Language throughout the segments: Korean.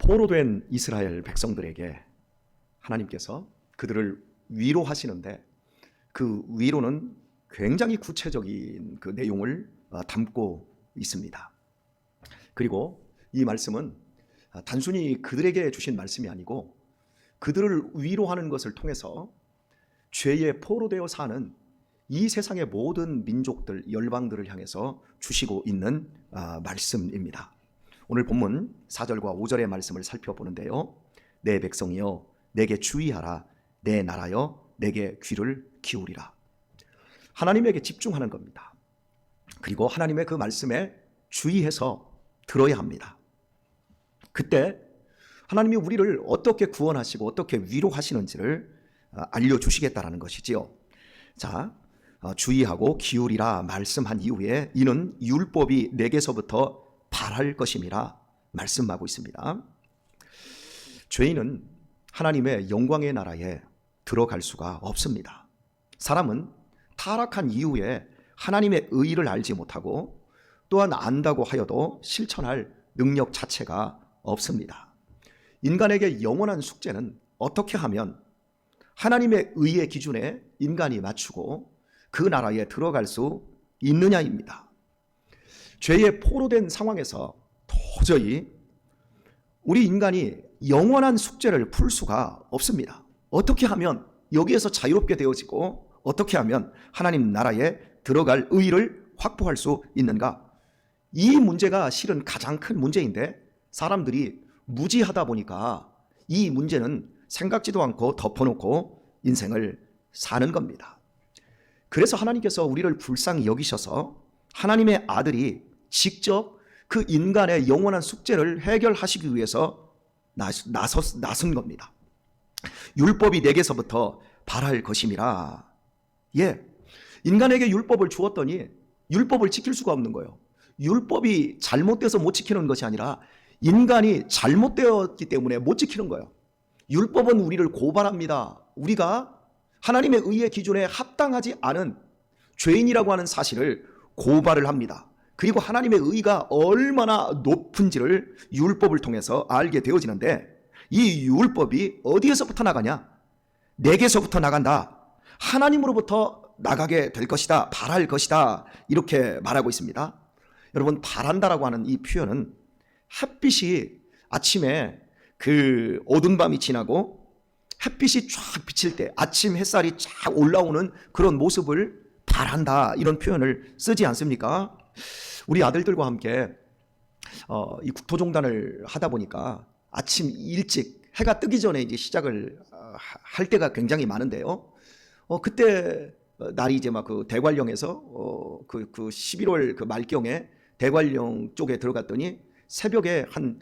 포로된 이스라엘 백성들에게 하나님께서 그들을 위로하시는데 그 위로는 굉장히 구체적인 그 내용을 담고 있습니다. 그리고 이 말씀은 단순히 그들에게 주신 말씀이 아니고 그들을 위로하는 것을 통해서 죄에 포로되어 사는 이 세상의 모든 민족들, 열방들을 향해서 주시고 있는 말씀입니다. 오늘 본문 4절과 5절의 말씀을 살펴보는데요. 내 백성이여 내게 주의하라. 내 나라여 내게 귀를 기울이라. 하나님에게 집중하는 겁니다. 그리고 하나님의 그 말씀에 주의해서 들어야 합니다. 그때 하나님이 우리를 어떻게 구원하시고 어떻게 위로하시는지를 알려주시겠다라는 것이지요. 자, 주의하고 기울이라 말씀한 이후에 이는 율법이 내게서부터 발할 것임이라 말씀하고 있습니다. 죄인은 하나님의 영광의 나라에 들어갈 수가 없습니다. 사람은 타락한 이후에 하나님의 의의를 알지 못하고 또한 안다고 하여도 실천할 능력 자체가 없습니다. 인간에게 영원한 숙제는 어떻게 하면 하나님의 의의 기준에 인간이 맞추고 그 나라에 들어갈 수 있느냐입니다. 죄에 포로된 상황에서 도저히 우리 인간이 영원한 숙제를 풀 수가 없습니다. 어떻게 하면 여기에서 자유롭게 되어지고 어떻게 하면 하나님 나라에 들어갈 의의를 확보할 수 있는가? 이 문제가 실은 가장 큰 문제인데 사람들이 무지하다 보니까 이 문제는 생각지도 않고 덮어놓고 인생을 사는 겁니다. 그래서 하나님께서 우리를 불쌍히 여기셔서 하나님의 아들이 직접 그 인간의 영원한 숙제를 해결하시기 위해서 나선 겁니다. 율법이 내게서부터 발할 것임이라. 인간에게 율법을 주었더니 율법을 지킬 수가 없는 거예요. 율법이 잘못돼서 못 지키는 것이 아니라 인간이 잘못되었기 때문에 못 지키는 거예요. 율법은 우리를 고발합니다. 우리가 하나님의 의의 기준에 합당하지 않은 죄인이라고 하는 사실을 고발을 합니다. 그리고 하나님의 의가 얼마나 높은지를 율법을 통해서 알게 되어지는데 이 율법이 어디에서부터 나가냐? 내게서부터 나간다. 하나님으로부터 나가게 될 것이다. 발할 것이다. 이렇게 말하고 있습니다. 여러분, 발한다라고 하는 이 표현은 햇빛이 아침에 그 어두운 밤이 지나고 햇빛이 쫙 비칠 때 아침 햇살이 쫙 올라오는 그런 모습을 발한다 이런 표현을 쓰지 않습니까? 우리 아들들과 함께 이 국토종단을 하다 보니까 아침 일찍 해가 뜨기 전에 이제 시작을 할 때가 굉장히 많은데요. 그때 날이 이제 막 그 대관령에서 그 11월 그 말경에 대관령 쪽에 들어갔더니 새벽에 한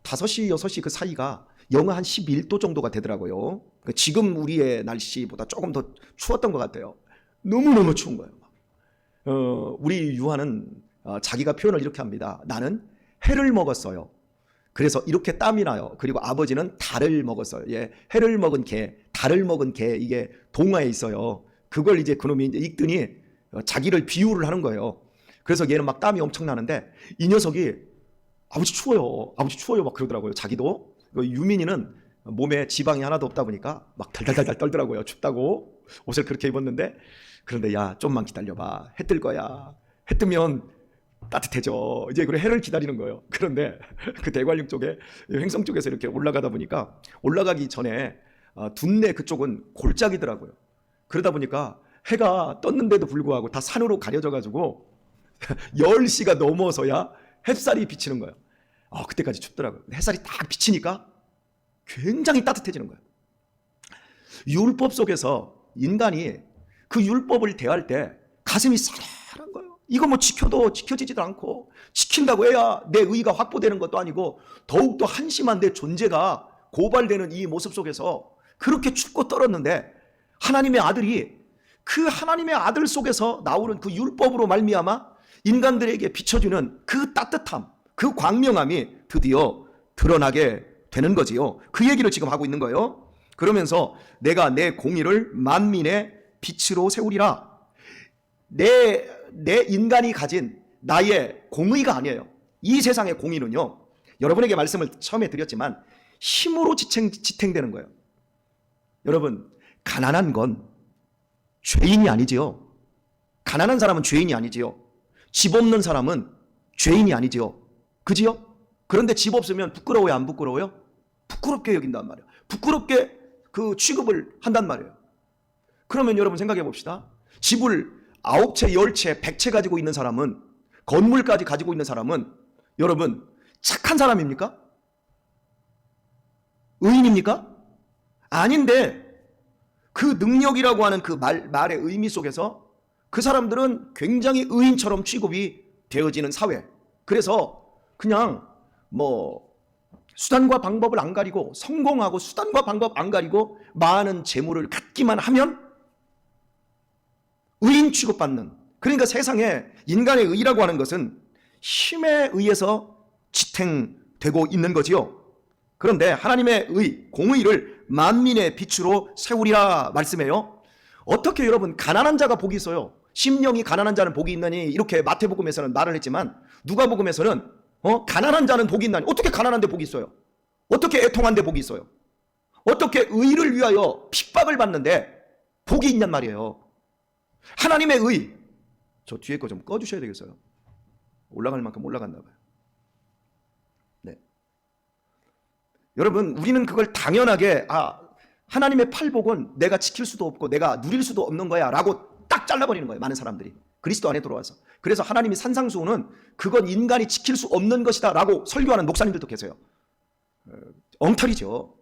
5시, 6시 그 사이가 영하 한 11도 정도가 되더라고요. 지금 우리의 날씨보다 조금 더 추웠던 것 같아요. 너무너무 추운 거예요. 우리 유아는 자기가 표현을 이렇게 합니다. 나는 해를 먹었어요. 그래서 이렇게 땀이 나요. 그리고 아버지는 달을 먹었어요. 해를 먹은 개, 달을 먹은 개, 이게 동화에 있어요. 그걸 이제 그놈이 이제 읽더니 자기를 비유를 하는 거예요. 그래서 얘는 막 땀이 엄청 나는데 이 녀석이 아버지 추워요. 아버지 추워요. 막 그러더라고요. 자기도. 유민이는 몸에 지방이 하나도 없다 보니까 막 달달달달 떨더라고요. 춥다고. 옷을 그렇게 입었는데 그런데 야, 좀만 기다려봐. 해 뜰 거야. 해 뜨면 따뜻해져. 이제 그래 해를 기다리는 거예요. 그런데 그 대관령 쪽에 횡성 쪽에서 이렇게 올라가다 보니까 올라가기 전에 둔내 그쪽은 골짜기더라고요. 그러다 보니까 해가 떴는데도 불구하고 다 산으로 가려져 가지고 10시가 넘어서야 햇살이 비치는 거예요. 그때까지 춥더라고요. 햇살이 딱 비치니까 굉장히 따뜻해지는 거예요. 율법 속에서 인간이 그 율법을 대할 때 가슴이 싸늘한 거예요. 이거 뭐 지켜도 지켜지지도 않고 지킨다고 해야 내 의의가 확보되는 것도 아니고 더욱더 한심한 내 존재가 고발되는 이 모습 속에서 그렇게 춥고 떨었는데 하나님의 아들이 그 하나님의 아들 속에서 나오는 그 율법으로 말미암아 인간들에게 비춰주는 그 따뜻함, 그 광명함이 드디어 드러나게 되는 거지요. 그 얘기를 지금 하고 있는 거예요. 그러면서 내가 내 공의를 만민의 빛으로 세우리라. 내 인간이 가진 나의 공의가 아니에요. 이 세상의 공의는요, 여러분에게 말씀을 처음에 드렸지만 힘으로 지탱되는 거예요. 여러분, 가난한 건 죄인이 아니지요. 가난한 사람은 죄인이 아니지요. 집 없는 사람은 죄인이 아니지요. 그지요? 그런데 집 없으면 부끄러워요, 안 부끄러워요? 부끄럽게 여긴단 말이에요. 부끄럽게 그 취급을 한단 말이에요. 그러면 여러분 생각해 봅시다. 집을 9채, 10채, 100채 가지고 있는 사람은, 건물까지 가지고 있는 사람은 여러분 착한 사람입니까? 의인입니까? 아닌데 그 능력이라고 하는 그 말의 의미 속에서 그 사람들은 굉장히 의인처럼 취급이 되어지는 사회. 그래서 그냥 뭐 수단과 방법을 안 가리고, 성공하고 수단과 방법 안 가리고 많은 재물을 갖기만 하면 의인 취급받는, 그러니까 세상에 인간의 의라고 하는 것은 힘에 의해서 지탱되고 있는 거지요. 그런데 하나님의 의, 공의를 만민의 빛으로 세우리라 말씀해요. 어떻게 여러분 가난한 자가 복이 있어요? 심령이 가난한 자는 복이 있나니 이렇게 마태복음에서는 말을 했지만 누가복음에서는 가난한 자는 복이 있나니, 어떻게 가난한데 복이 있어요? 어떻게 애통한데 복이 있어요? 어떻게 의를 위하여 핍박을 받는데 복이 있냔 말이에요. 하나님의 의, 저 뒤에 거 좀 꺼주셔야 되겠어요. 올라갈 만큼 올라갔나 봐요. 네. 여러분, 우리는 그걸 당연하게 하나님의 팔복은 내가 지킬 수도 없고 내가 누릴 수도 없는 거야 라고 딱 잘라버리는 거예요. 많은 사람들이 그리스도 안에 들어와서. 그래서 하나님이 산상수훈은 그건 인간이 지킬 수 없는 것이다 라고 설교하는 목사님들도 계세요. 엉터리죠.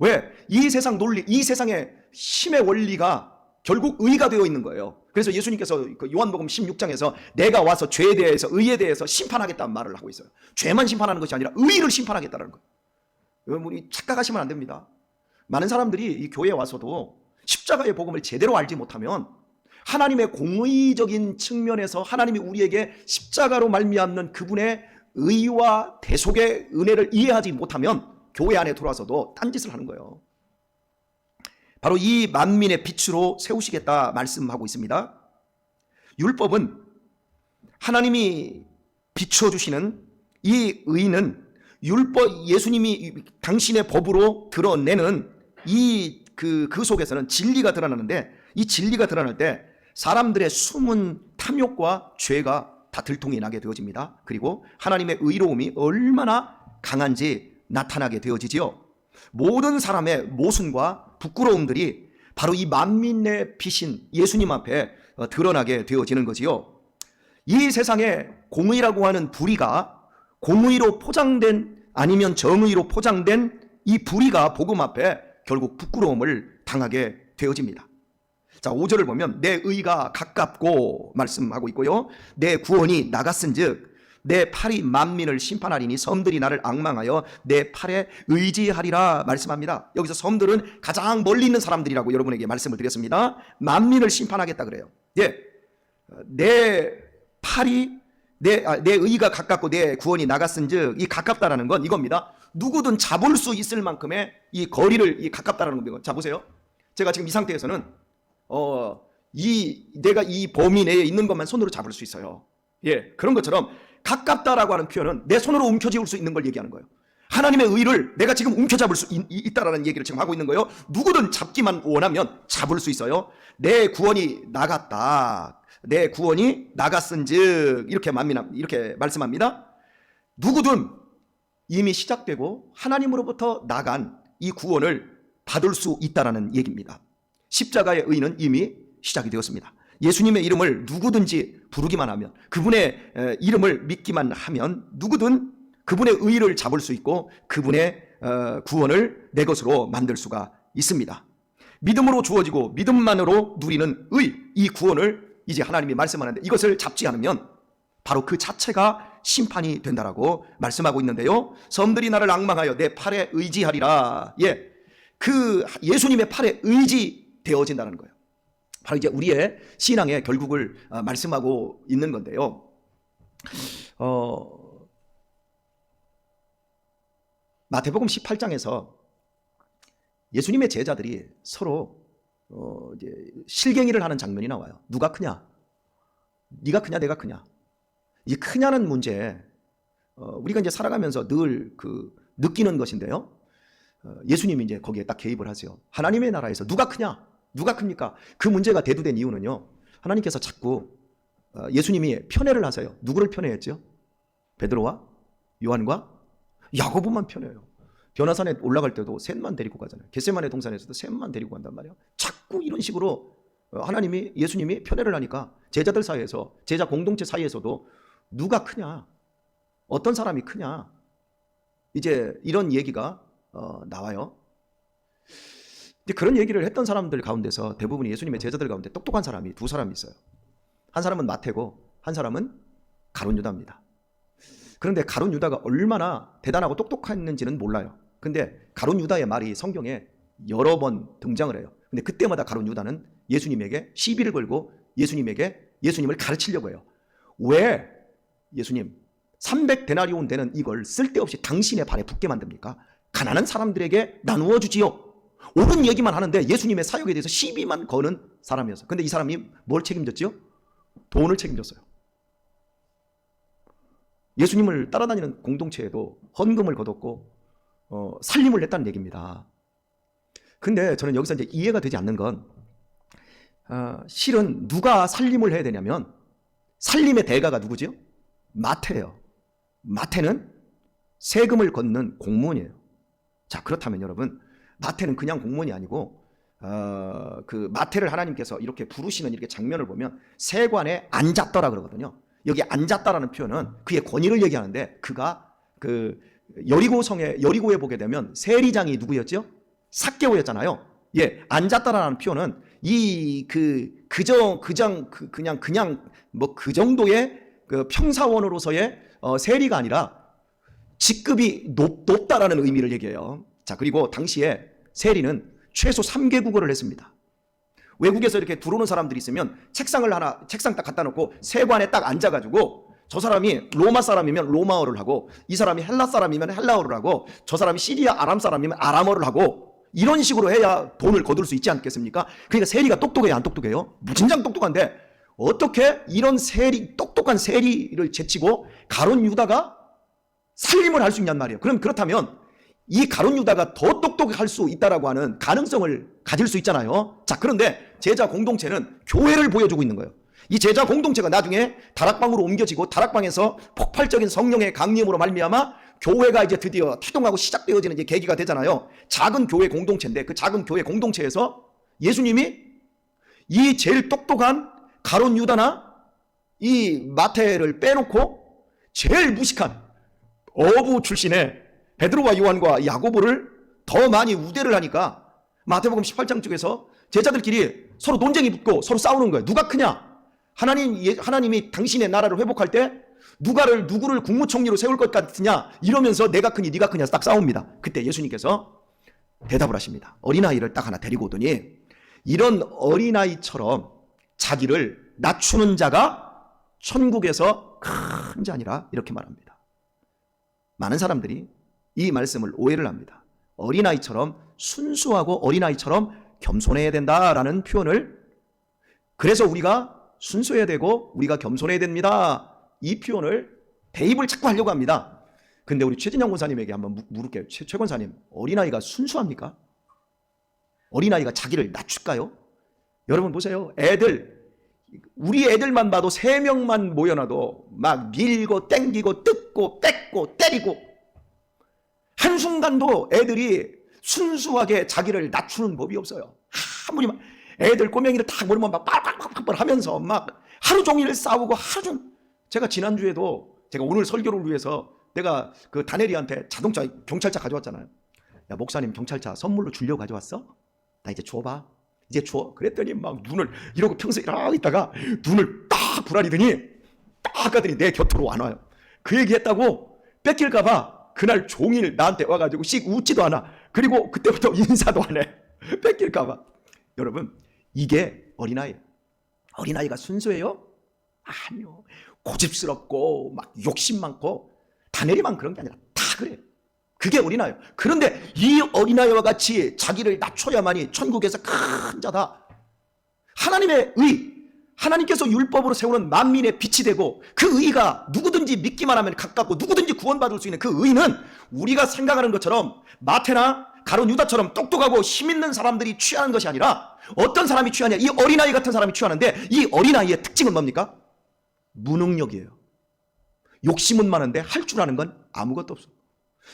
왜? 이 세상 논리, 이 세상의 힘의 원리가 결국 의가 되어 있는 거예요. 그래서 예수님께서 그 요한복음 16장에서 내가 와서 죄에 대해서, 의에 대해서 심판하겠다는 말을 하고 있어요. 죄만 심판하는 것이 아니라 의를 심판하겠다는 거예요. 여러분, 착각하시면 안 됩니다. 많은 사람들이 이 교회에 와서도 십자가의 복음을 제대로 알지 못하면, 하나님의 공의적인 측면에서 하나님이 우리에게 십자가로 말미암는 그분의 의와 대속의 은혜를 이해하지 못하면 교회 안에 들어와서도 딴짓을 하는 거예요. 바로 이 만민의 빛으로 세우시겠다 말씀하고 있습니다. 율법은 하나님이 비춰주시는 이 의는 율법, 예수님이 당신의 법으로 드러내는 그 속에서는 진리가 드러나는데, 이 진리가 드러날 때 사람들의 숨은 탐욕과 죄가 다 들통이 나게 되어집니다. 그리고 하나님의 의로움이 얼마나 강한지 나타나게 되어지지요. 모든 사람의 모순과 부끄러움들이 바로 이 만민의 빛인 예수님 앞에 드러나게 되어지는 거지요. 이 세상에 공의라고 하는 불의가 공의로 포장된, 아니면 정의로 포장된 이 불의가 복음 앞에 결국 부끄러움을 당하게 되어집니다. 자, 5절을 보면 내 의가 가깝고 말씀하고 있고요. 내 구원이 나갔은즉 내 팔이 만민을 심판하리니 섬들이 나를 앙망하여 내 팔에 의지하리라 말씀합니다. 여기서 섬들은 가장 멀리 있는 사람들이라고 여러분에게 말씀을 드렸습니다. 만민을 심판하겠다 그래요. 예, 내 팔이 내 의가 가깝고 내 구원이 나갔은즉, 이 가깝다라는 건 이겁니다. 누구든 잡을 수 있을 만큼의 이 거리를 가깝다라는 겁니다. 자, 보세요. 제가 지금 이 상태에서는 내가 이 범위 내에 있는 것만 손으로 잡을 수 있어요. 예, 그런 것처럼 가깝다라고 하는 표현은 내 손으로 움켜쥐을 수 있는 걸 얘기하는 거예요. 하나님의 의를 내가 지금 움켜잡을 수 있다라는 얘기를 지금 하고 있는 거예요. 누구든 잡기만 원하면 잡을 수 있어요. 내 구원이 나갔다, 내 구원이 나갔은즉, 이렇게 말씀합니다. 누구든 이미 시작되고 하나님으로부터 나간 이 구원을 받을 수 있다라는 얘기입니다. 십자가의 의는 이미 시작이 되었습니다. 예수님의 이름을 누구든지 부르기만 하면, 그분의 이름을 믿기만 하면 누구든 그분의 의를 잡을 수 있고 그분의 구원을 내 것으로 만들 수가 있습니다. 믿음으로 주어지고 믿음만으로 누리는 의, 이 구원을 이제 하나님이 말씀하는데, 이것을 잡지 않으면 바로 그 자체가 심판이 된다라고 말씀하고 있는데요. 섬들이 나를 앙망하여 내 팔에 의지하리라. 예, 그 예수님의 팔에 의지되어진다는 거예요. 바로 이제 우리의 신앙의 결국을 말씀하고 있는 건데요. 마태복음 18장에서 예수님의 제자들이 서로 이제 실갱이를 하는 장면이 나와요. 누가 크냐? 네가 크냐, 내가 크냐? 이 크냐는 문제에 우리가 이제 살아가면서 늘 느끼는 것인데요. 예수님이 이제 거기에 딱 개입을 하세요. 하나님의 나라에서 누가 크냐? 누가 큽니까? 그 문제가 대두된 이유는요. 하나님께서 자꾸 예수님이 편애를 하세요. 누구를 편애했죠? 베드로와 요한과 야고보만 편애해요. 변화산에 올라갈 때도 셋만 데리고 가잖아요. 겟세마네 동산에서도 셋만 데리고 간단 말이에요. 자꾸 이런 식으로 예수님이 편애를 하니까 제자들 사이에서, 제자 공동체 사이에서도 누가 크냐? 어떤 사람이 크냐? 이제 이런 얘기가 나와요. 이제 그런 얘기를 했던 사람들 가운데서 대부분 예수님의 제자들 가운데 똑똑한 사람이 두 사람이 있어요. 한 사람은 마태고 한 사람은 가룟 유다입니다. 그런데 가룟 유다가 얼마나 대단하고 똑똑했는지는 몰라요. 근데 가룟 유다의 말이 성경에 여러 번 등장을 해요. 근데 그때마다 가룟 유다는 예수님에게 시비를 걸고 예수님을 가르치려고 해요. 왜 예수님 300데나리온 되는 이걸 쓸데없이 당신의 발에 붙게 만듭니까? 가난한 사람들에게 나누어 주지요. 옳은 얘기만 하는데 예수님의 사역에 대해서 시비만 거는 사람이었어요. 근데 이 사람이 뭘 책임졌죠? 돈을 책임졌어요. 예수님을 따라다니는 공동체에도 헌금을 거뒀고 살림을 냈다는 얘기입니다. 근데 저는 여기서 이제 이해가 되지 않는 건 실은 누가 살림을 해야 되냐면 살림의 대가가 누구죠? 마태예요. 마태는 세금을 걷는 공무원이에요. 자, 그렇다면 여러분, 마태는 그냥 공무원이 아니고 그 마태를 하나님께서 이렇게 부르시는 이렇게 장면을 보면 세관에 앉았더라 그러거든요. 여기 앉았다라는 표현은 그의 권위를 얘기하는데 그가 그 여리고에 보게 되면 세리장이 누구였죠? 삭개오였잖아요. 예, 앉았다라는 표현은 그냥 뭐 그 정도의 그 평사원으로서의 세리가 아니라 직급이 높다라는 의미를 얘기해요. 자, 그리고 당시에 세리는 최소 3개 국어를 했습니다. 외국에서 이렇게 들어오는 사람들이 있으면 책상 딱 갖다 놓고 세관에 딱 앉아가지고 저 사람이 로마 사람이면 로마어를 하고 이 사람이 헬라 사람이면 헬라어를 하고 저 사람이 시리아 아람 사람이면 아람어를 하고 이런 식으로 해야 돈을 거둘 수 있지 않겠습니까? 그러니까 세리가 똑똑해요, 안 똑똑해요? 무진장 똑똑한데 어떻게 이런 똑똑한 세리를 제치고 가룟 유다가 살림을 할 수 있냔 말이에요. 그렇다면 이 가룟 유다가 더 똑똑할 수 있다라고 하는 가능성을 가질 수 있잖아요. 자, 그런데 제자 공동체는 교회를 보여주고 있는 거예요. 이 제자 공동체가 나중에 다락방으로 옮겨지고 다락방에서 폭발적인 성령의 강림으로 말미암아 교회가 이제 드디어 태동하고 시작되어지는 이제 계기가 되잖아요. 작은 교회 공동체인데 그 작은 교회 공동체에서 예수님이 이 제일 똑똑한 가룟 유다나 이 마태를 빼놓고 제일 무식한 어부 출신의 베드로와 요한과 야고보를 더 많이 우대를 하니까 마태복음 18장 쪽에서 제자들끼리 서로 논쟁이 붙고 서로 싸우는 거예요. 누가 크냐? 하나님이 당신의 나라를 회복할 때 누구를 국무총리로 세울 것 같으냐? 이러면서 내가 크니 네가 크냐 딱 싸웁니다. 그때 예수님께서 대답을 하십니다. 어린아이를 딱 하나 데리고 오더니 이런 어린아이처럼 자기를 낮추는 자가 천국에서 큰 자니라 이렇게 말합니다. 많은 사람들이 이 말씀을 오해를 합니다. 어린아이처럼 순수하고 어린아이처럼 겸손해야 된다라는 표현을, 그래서 우리가 순수해야 되고 우리가 겸손해야 됩니다, 이 표현을 대입을 자꾸 하려고 합니다. 근데 우리 최진영 권사님에게 한번 물을게요. 최 권사님, 어린아이가 순수합니까? 어린아이가 자기를 낮출까요? 여러분 보세요. 우리 애들만 봐도 3명만 모여놔도 막 밀고 땡기고 뜯고 뺏고 때리고, 한순간도 애들이 순수하게 자기를 낮추는 법이 없어요. 아무리 막 애들 꼬맹이를 딱 모르면 막 빡빡빡빡 하면서 막 하루 종일 싸우고 제가 지난주에도 제가 오늘 설교를 위해서 내가 그 다니엘이한테 자동차 경찰차 가져왔잖아요. 야, 목사님 경찰차 선물로 주려고 가져왔어? 나 이제 줘봐. 이제 줘. 그랬더니 막 눈을 이러고 평소에 이러고 있다가 눈을 딱 부라리더니 딱 가더니 내 곁으로 안 와요. 그 얘기했다고 뺏길까봐 그날 종일 나한테 와가지고 씩 웃지도 않아. 그리고 그때부터 인사도 안 해. 뺏길까봐. 여러분, 이게 어린아이예요. 어린아이가 순수해요? 아니요. 고집스럽고 막 욕심 많고, 다니엘이만 그런 게 아니라 다 그래요. 그게 어린아이예요. 그런데 이 어린아이와 같이 자기를 낮춰야만이 천국에서 큰 자다. 하나님의 하나님께서 율법으로 세우는 만민의 빛이 되고 그 의가 누구든지 믿기만 하면 가깝고 누구든지 구원받을 수 있는 그 의는 우리가 생각하는 것처럼 마태나 가룟 유다처럼 똑똑하고 힘있는 사람들이 취하는 것이 아니라 어떤 사람이 취하냐? 이 어린아이 같은 사람이 취하는데 이 어린아이의 특징은 뭡니까? 무능력이에요. 욕심은 많은데 할 줄 아는 건 아무것도 없어.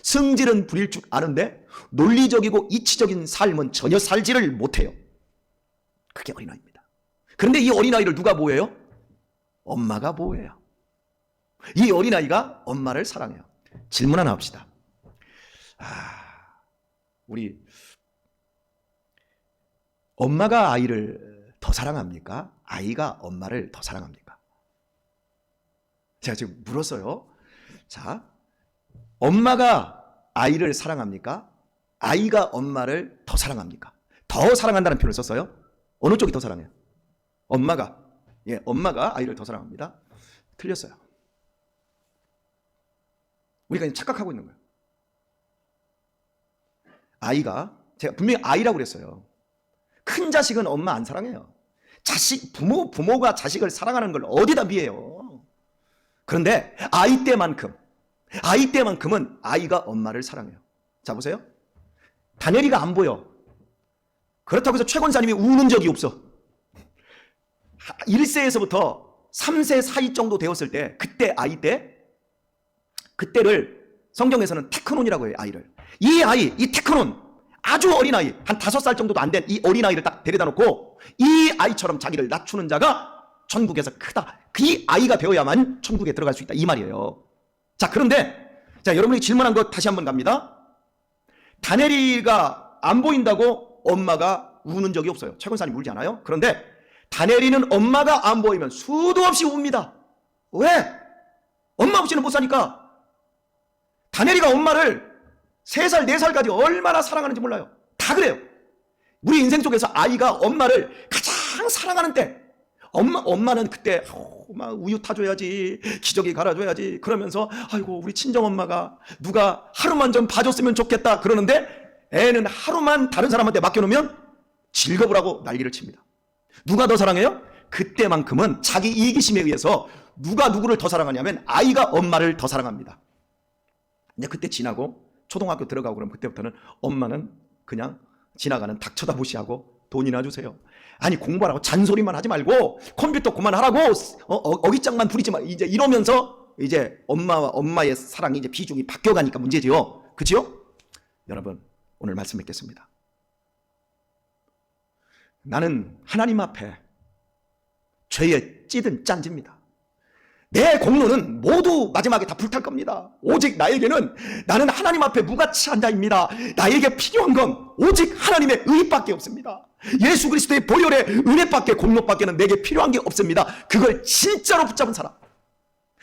성질은 부릴 줄 아는데 논리적이고 이치적인 삶은 전혀 살지를 못해요. 그게 어린아이입니다. 그런데 이 어린아이를 누가 보호해요? 엄마가 보호해요. 이 어린아이가 엄마를 사랑해요. 질문 하나 합시다. 우리 엄마가 아이를 더 사랑합니까? 아이가 엄마를 더 사랑합니까? 제가 지금 물었어요. 자, 엄마가 아이를 사랑합니까? 아이가 엄마를 더 사랑합니까? 더 사랑한다는 표현을 썼어요. 어느 쪽이 더 사랑해요? 엄마가 아이를 더 사랑합니다. 틀렸어요. 우리가 그냥 착각하고 있는 거예요. 아이가, 제가 분명히 아이라고 그랬어요. 큰 자식은 엄마 안 사랑해요. 부모가 자식을 사랑하는 걸 어디다 비해요. 그런데 아이 때만큼은 아이가 엄마를 사랑해요. 자, 보세요. 다니엘이가 안 보여. 그렇다고 해서 최 권사님이 우는 적이 없어. 1세에서부터 3세 사이 정도 되었을 때, 그때를 성경에서는 테크논이라고 해요. 아이를. 이 테크논, 아주 어린아이, 한 5살 정도도 안 된 이 어린아이를 딱 데려다 놓고 이 아이처럼 자기를 낮추는 자가 천국에서 크다. 그 아이가 되어야만 천국에 들어갈 수 있다, 이 말이에요. 자, 그런데 여러분이 질문한 것 다시 한번 갑니다. 다니엘이가 안 보인다고 엄마가 우는 적이 없어요. 최 권사님 울지 않아요? 그런데 다니엘이는 엄마가 안 보이면 수도 없이 웁니다. 왜? 엄마 없이는 못 사니까. 다니엘이가 엄마를 3살, 4살까지 얼마나 사랑하는지 몰라요. 다 그래요. 우리 인생 속에서 아이가 엄마를 가장 사랑하는 때, 엄마는 그때 막 우유 타줘야지, 기저귀 갈아줘야지, 그러면서 아이고 우리 친정엄마가 누가 하루만 좀 봐줬으면 좋겠다 그러는데, 애는 하루만 다른 사람한테 맡겨놓으면 즐거우라고 난리를 칩니다. 누가 더 사랑해요? 그때만큼은 자기 이기심에 의해서 누가 누구를 더 사랑하냐면 아이가 엄마를 더 사랑합니다. 근데 그때 지나고 초등학교 들어가고 그러면 그때부터는 엄마는 그냥 지나가는 닭 쳐다보시하고 돈이나 주세요. 아니 공부하라고 잔소리만 하지 말고 컴퓨터 그만하라고 어깃장만 부리지 마. 이제 이러면서 이제 엄마와 엄마의 사랑이 이제 비중이 바뀌어가니까 문제지요. 그렇죠? 여러분 오늘 말씀 맺겠습니다. 나는 하나님 앞에 죄에 찌든 짠집니다. 내 공로는 모두 마지막에 다 불탈 겁니다. 오직 나는 하나님 앞에 무가치한 자입니다. 나에게 필요한 건 오직 하나님의 의밖에 없습니다. 예수 그리스도의 보혈의 은혜밖에, 공로밖에는 내게 필요한 게 없습니다. 그걸 진짜로 붙잡은 사람,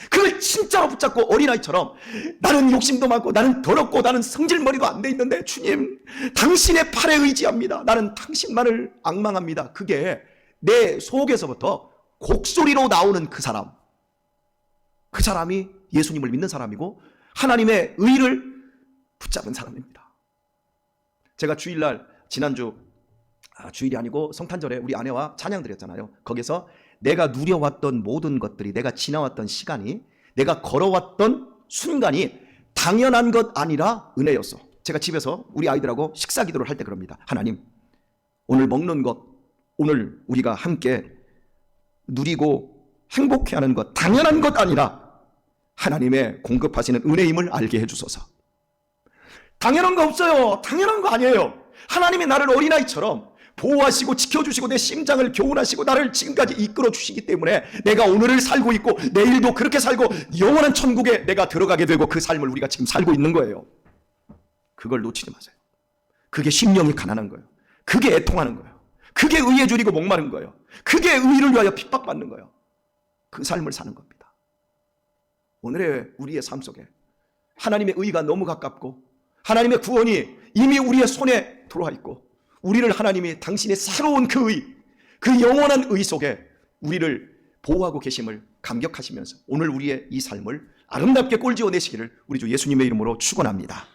그걸 진짜로 붙잡고 어린아이처럼 나는 욕심도 많고 나는 더럽고 나는 성질머리도 안 돼 있는데 주님 당신의 팔에 의지합니다. 나는 당신만을 앙망합니다. 그게 내 속에서부터 곡소리로 나오는 그 사람이 예수님을 믿는 사람이고 하나님의 의를 붙잡은 사람입니다. 제가 주일날 지난주 주일이 아니고 성탄절에 우리 아내와 찬양 드렸잖아요. 거기서 내가 누려왔던 모든 것들이, 내가 지나왔던 시간이, 내가 걸어왔던 순간이 당연한 것 아니라 은혜였어. 제가 집에서 우리 아이들하고 식사 기도를 할 때 그럽니다. 하나님, 오늘 먹는 것, 오늘 우리가 함께 누리고 행복해하는 것, 당연한 것 아니라 하나님의 공급하시는 은혜임을 알게 해주소서. 당연한 거 없어요. 당연한 거 아니에요. 하나님이 나를 어린아이처럼 보호하시고 지켜주시고 내 심장을 교훈하시고 나를 지금까지 이끌어 주시기 때문에 내가 오늘을 살고 있고 내일도 그렇게 살고 영원한 천국에 내가 들어가게 되고 그 삶을 우리가 지금 살고 있는 거예요. 그걸 놓치지 마세요. 그게 심령이 가난한 거예요. 그게 애통하는 거예요. 그게 의에 줄이고 목마른 거예요. 그게 의를 위하여 핍박받는 거예요. 그 삶을 사는 겁니다. 오늘의 우리의 삶 속에 하나님의 의가 너무 가깝고 하나님의 구원이 이미 우리의 손에 들어와 있고 우리를 하나님이 당신의 새로운 그 의, 그 영원한 의 속에 우리를 보호하고 계심을 감격하시면서 오늘 우리의 이 삶을 아름답게 꼴지어 내시기를 우리 주 예수님의 이름으로 축원합니다.